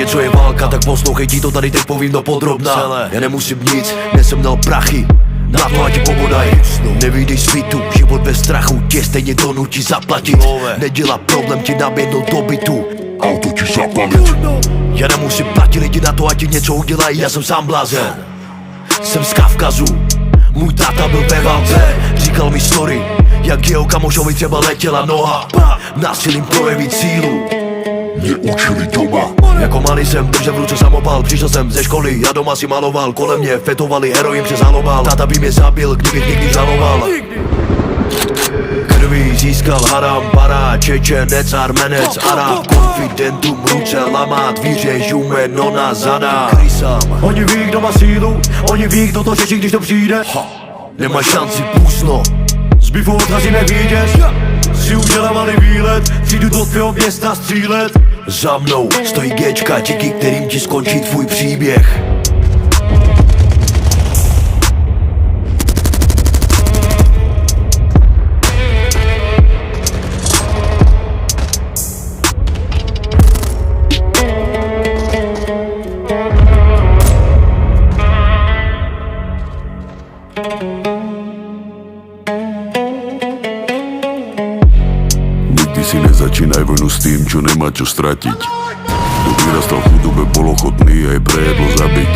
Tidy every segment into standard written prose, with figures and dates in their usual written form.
co je válka, tak poslouchej, ti to tady teď povím do podrobna. Já nemusím nic, nesem měl prachy na to, ať ti pobodaj. Nevyjdeš z bytu, život bez strachu tě stejně donutí zaplatit. Nedělá problém ti naběhnout do bytu, auto ti zapalit. Já nemusím platit lidi na to, ať ti něco udělají, já jsem sám blázen. Jsem z Kavkazu, můj táta byl ve válce. Říkal mi story, jak jeho kamošovi třeba letěla noha. Násilím projevit sílu mě učili doma. Jako malý jsem držel v ruce samopal. Přišel jsem ze školy, já doma si maloval. Kolem mě fetovali, heroin přes halobal. Táta by mě zabil, kdybych nikdy žaloval. Krví získal haram, para, Čečenec, Armenec, Arab. Konfidentům ruce lamát, víře, jumeno na zadách. Oni ví, kdo má sílu, oni ví, kdo to řeší, když to přijde. Nemáš šanci, půsno, z bifu odrazíme vítěz. Si udělám malý výlet, přijdu do tvého města střílet. Za mnou stojí Gčka, díky kterým ti skončí tvůj příběh. Nikdy si nezačínaj vojnu s tým, čo nemá čo stratiť. Kto vyrastal v chudobe, bol ochotný aj pre jedlo zabiť.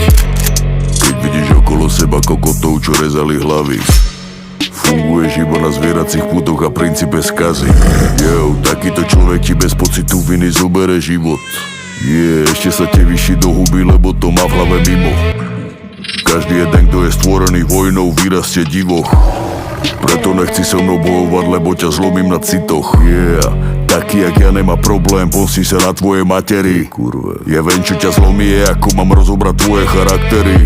Keď vidíš okolo seba kokotov, čo rezali hlavy, funguješ iba na zvieracích putoch a princípe skazy. Takýto človek ti bez pocitu viny zobere život. Ešte sa te vyši do huby, lebo to má v hlave mimo. Každý jeden, kto je stvorený vojnou, vyrastie divoch. Preto nechci so mnou bojovať, lebo ťa zlomím na citoch. Taký jak ja nemá problém, pomstí sa na tvoje materi. Kurva, ja viem, čo ťa zlomí, ako mám rozobrať tvoje charaktery.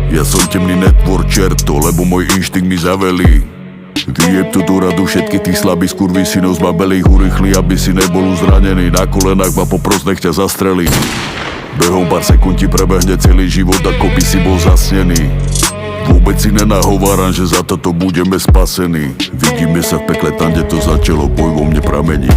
Ja som temný netvor čerto, lebo môj inštinkt mi zavelí. Vyjeb tú radu všetkých tých slabých skurvísinov z babelých urýchli, aby si nebol uzranený. Na kolenách ma popros, nech ťa zastrelí. Behom pár sekúnd ti prebehne celý život, ako by si bol zasnený. Vôbec si nenahováram, že za toto budeme spasení. Vidíme sa v pekle tam, kde to začalo, boj vo mne pramení.